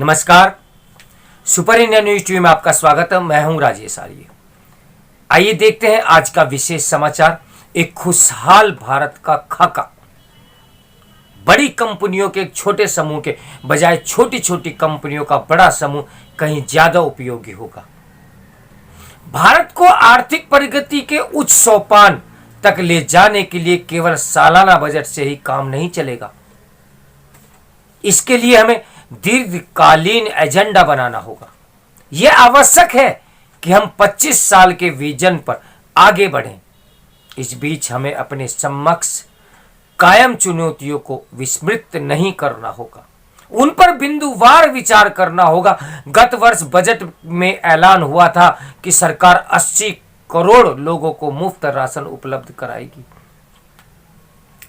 नमस्कार। Super India news TV में आपका स्वागत है। मैं हूं राजेश आर्य। आइए देखते हैं आज का विशेष समाचार। एक खुशहाल भारत का खाका। बड़ी कंपनियों के एक छोटे समूह के बजाय छोटी छोटी कंपनियों का बड़ा समूह कहीं ज्यादा उपयोगी होगा। भारत को आर्थिक प्रगति के उच्च सोपान तक ले जाने के लिए केवल सालाना बजट से ही काम नहीं चलेगा। इसके लिए हमें दीर्घकालीन एजेंडा बनाना होगा। यह आवश्यक है कि हम 25 साल के विजन पर आगे बढ़ें। इस बीच हमें अपने समक्ष कायम चुनौतियों को विस्मृत नहीं करना होगा, उन पर बिंदुवार विचार करना होगा। गत वर्ष बजट में ऐलान हुआ था कि सरकार 80 करोड़ लोगों को मुफ्त राशन उपलब्ध कराएगी,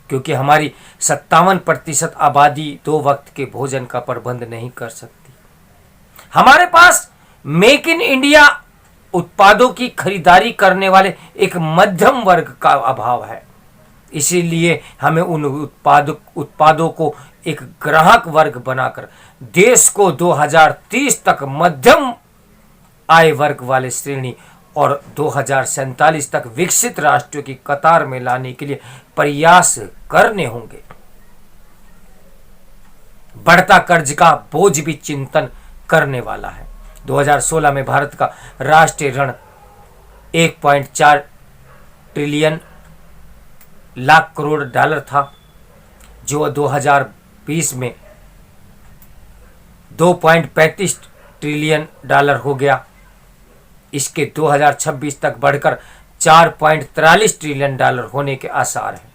क्योंकि हमारी 57% आबादी 2 वक्त के भोजन का प्रबंध नहीं कर सकती। हमारे पास मेक इन इंडिया उत्पादों की खरीदारी करने वाले एक मध्यम वर्ग का अभाव है। इसीलिए हमें उन उत्पादों को एक ग्राहक वर्ग बनाकर देश को 2030 तक मध्यम आय वर्ग वाले श्रेणी और 2047 तक विकसित राष्ट्रों की कतार में लाने के लिए प्रयास करने होंगे। बढ़ता कर्ज का बोझ भी चिंतन करने वाला है। 2016 में भारत का राष्ट्रीय ऋण 1.4 ट्रिलियन लाख करोड़ डॉलर था, जो 2020 में 2.35 ट्रिलियन डॉलर हो गया। इसके 2026 तक बढ़कर 4.43 ट्रिलियन डॉलर होने के आसार हैं।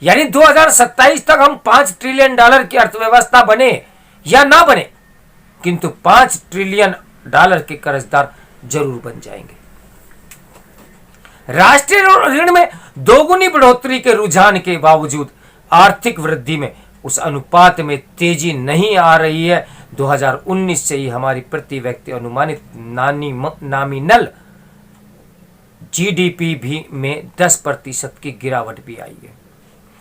यानी 2027 तक हम 5 ट्रिलियन डॉलर की अर्थव्यवस्था बने या ना बने, किंतु 5 ट्रिलियन डॉलर के कर्जदार जरूर बन जाएंगे। राष्ट्रीय ऋण में दोगुनी बढ़ोतरी के रुझान के बावजूद आर्थिक वृद्धि में उस अनुपात में तेजी नहीं आ रही है। 2019 से ही हमारी प्रति व्यक्ति अनुमानित नॉमिनल जीडीपी भी में 10% की गिरावट भी आई है।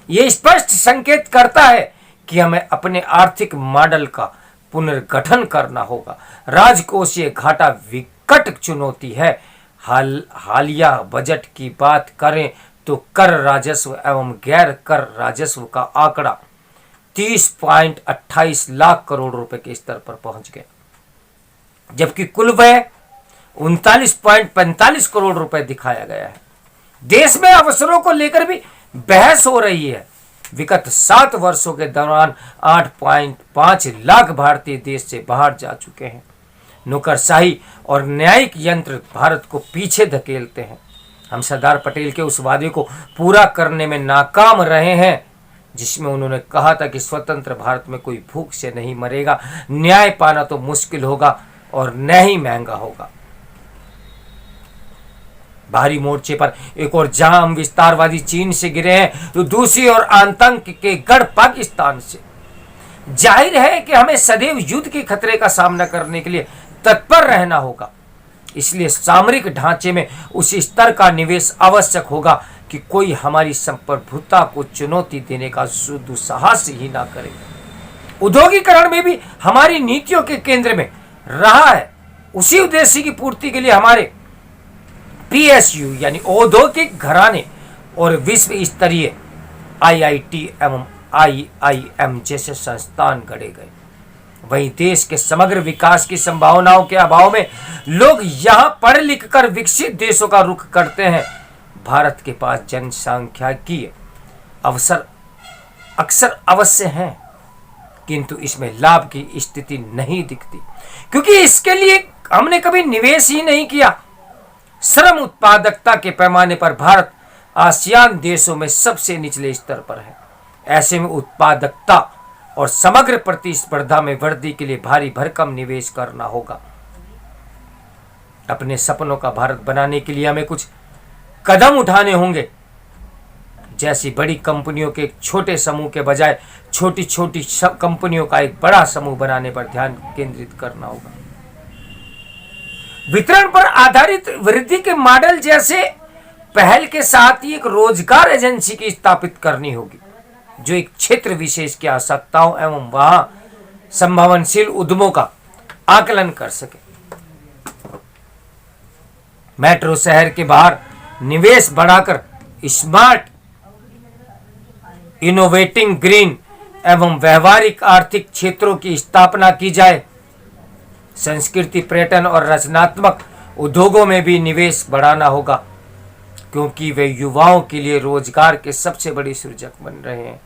यह स्पष्ट संकेत करता है कि हमें अपने आर्थिक मॉडल का पुनर्गठन करना होगा। राजकोषीय घाटा विकट चुनौती है। हालिया बजट की बात करें तो कर राजस्व एवं गैर कर राजस्व का आंकड़ा 30.28 लाख करोड़ रुपए के स्तर पर पहुंच गया, जबकि कुल व्यय 39.45 करोड़ रुपए दिखाया गया है। देश में अवसरों को लेकर भी बहस हो रही है। विगत 7 वर्षों के दौरान 8.5 लाख भारतीय देश से बाहर जा चुके हैं। नौकरशाही और न्यायिक यंत्र भारत को पीछे धकेलते हैं। हम सरदार पटेल के उस वादे को पूरा करने में नाकाम रहे हैं, जिसमें उन्होंने कहा था कि स्वतंत्र भारत में कोई भूख से नहीं मरेगा, न्याय पाना तो मुश्किल होगा और न ही महंगा होगा। बाहरी मोर्चे पर एक और जहां हम विस्तारवादी चीन से गिरे हैं, तो दूसरी ओर आतंक के गढ़ पाकिस्तान से। जाहिर है कि हमें सदैव युद्ध के खतरे का सामना करने के लिए तत्पर रहना होगा। इसलिए सामरिक ढांचे में उस स्तर का निवेश आवश्यक होगा कि कोई हमारी संप्रभुता को चुनौती देने का दुस्साहस ही ना करे। औद्योगिकरण में भी हमारी नीतियों के केंद्र में रहा है। उसी उद्देश्य की पूर्ति के लिए हमारे पीएसयू यानी औद्योगिक घराने और विश्व स्तरीय आईआईटी एवं आईआईएम जैसे संस्थान गढ़े गए। वहीं देश के समग्र विकास की संभावनाओं के अभाव में लोग यहां पढ़ लिख कर विकसित देशों का रुख करते हैं। भारत के पास जनसांख्यिकीय अवसर अक्सर अवश्य हैं, किंतु इसमें लाभ की स्थिति नहीं दिखती, क्योंकि इसके लिए हमने कभी निवेश ही नहीं किया। श्रम उत्पादकता के पैमाने पर भारत आसियान देशों में सबसे निचले स्तर पर है। ऐसे में उत्पादकता और समग्र प्रतिस्पर्धा में वृद्धि के लिए भारी भरकम निवेश करना होगा। अपने सपनों का भारत बनाने के लिए हमें कुछ कदम उठाने होंगे, जैसी बड़ी कंपनियों के एक छोटे समूह के बजाय छोटी छोटी कंपनियों का एक बड़ा समूह बनाने पर ध्यान केंद्रित करना होगा। वितरण पर आधारित वृद्धि के मॉडल जैसे पहल के साथ ही एक रोजगार एजेंसी की स्थापित करनी होगी, जो एक क्षेत्र विशेष की आवश्यकताओं एवं वहां संभावनशील उद्यमों का आकलन कर सके। मेट्रो शहर के बाहर निवेश बढ़ाकर स्मार्ट, इनोवेटिंग, ग्रीन एवं व्यवहारिक आर्थिक क्षेत्रों की स्थापना की जाए। संस्कृति, पर्यटन और रचनात्मक उद्योगों में भी निवेश बढ़ाना होगा, क्योंकि वे युवाओं के लिए रोजगार के सबसे बड़ी सृजक बन रहे हैं।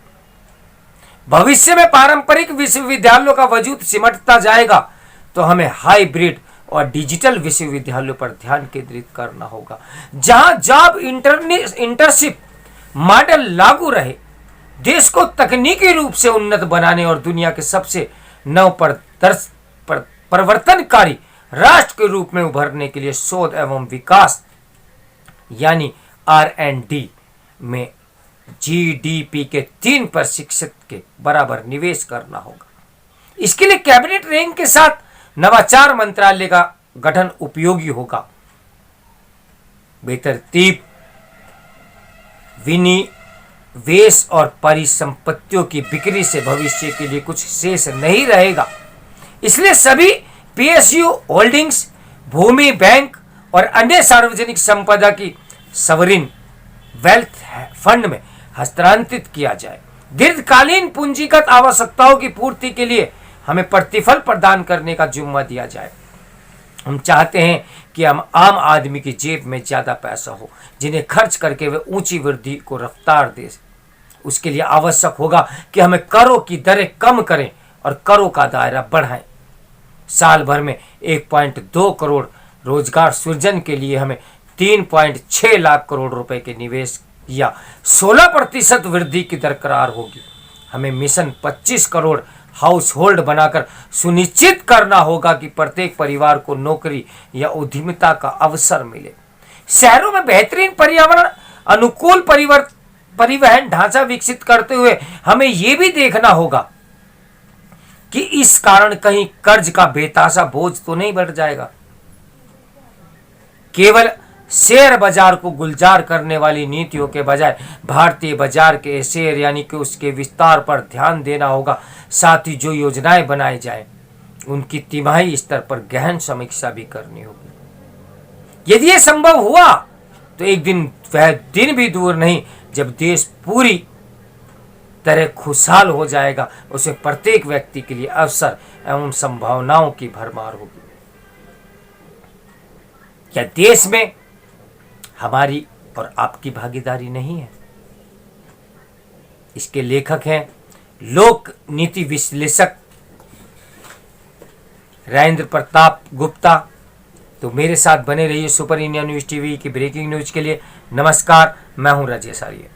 भविष्य में पारंपरिक विश्वविद्यालयों का वजूद सिमटता जाएगा, तो हमें हाइब्रिड और डिजिटल विश्वविद्यालयों पर ध्यान केंद्रित करना होगा, जहां जॉब इंटर्नशिप मॉडल लागू रहे। देश को तकनीकी रूप से उन्नत बनाने और दुनिया के सबसे परिवर्तनकारी राष्ट्र के रूप में उभरने के लिए शोध एवं विकास यानी R&D में GDP के 3% के बराबर निवेश करना होगा। इसके लिए कैबिनेट रैंक के साथ नवाचार मंत्रालय का गठन उपयोगी होगा। बेतरतीब विनिवेश और परिसंपत्तियों की बिक्री से भविष्य के लिए कुछ शेष नहीं रहेगा। इसलिए सभी PSU होल्डिंग्स, भूमि बैंक और अन्य सार्वजनिक संपदा की सवरिन वेल्थ फंड में हस्तांतरित किया जाए। दीर्घकालीन पूंजीगत आवश्यकताओं की पूर्ति के लिए हमें प्रतिफल प्रदान करने का जिम्मा दिया जाए। हम चाहते हैं कि हम आम आदमी की जेब में ज्यादा पैसा हो, जिन्हें खर्च करके वे ऊंची वृद्धि को रफ्तार दे। उसके लिए आवश्यक होगा कि हमें करों की दरें कम करें और करों का दायरा बढ़ाएं। साल भर में 1.2 करोड़ रोजगार सृजन के लिए हमें 3.6 लाख करोड़ रुपए के निवेश या 16% वृद्धि की दरकार होगी। हमें मिशन 25 करोड़ हाउस होल्ड बनाकर सुनिश्चित करना होगा कि प्रत्येक परिवार को नौकरी या उद्यमिता का अवसर मिले। शहरों में बेहतरीन पर्यावरण अनुकूल परिवहन ढांचा विकसित करते हुए हमें यह भी देखना होगा कि इस कारण कहीं कर्ज का बेतासा बोझ तो नहीं बढ़ जाएगा। केवल शेयर बाजार को गुलजार करने वाली नीतियों के बजाय भारतीय बाजार के शेयर यानी कि उसके विस्तार पर ध्यान देना होगा। साथ ही जो योजनाएं बनाई जाए उनकी तिमाही स्तर पर गहन समीक्षा भी करनी होगी। यदि यह संभव हुआ तो एक दिन, वह दिन भी दूर नहीं जब देश पूरी तरह खुशहाल हो जाएगा। उसे प्रत्येक व्यक्ति के लिए अवसर एवं संभावनाओं की भरमार होगी। क्या देश में हमारी और आपकी भागीदारी नहीं है? इसके लेखक हैं लोक नीति विश्लेषक राजेंद्र प्रताप गुप्ता। तो मेरे साथ बने रहिए सुपर इंडिया न्यूज टीवी की ब्रेकिंग न्यूज के लिए। नमस्कार, मैं हूं राजेश आर्य।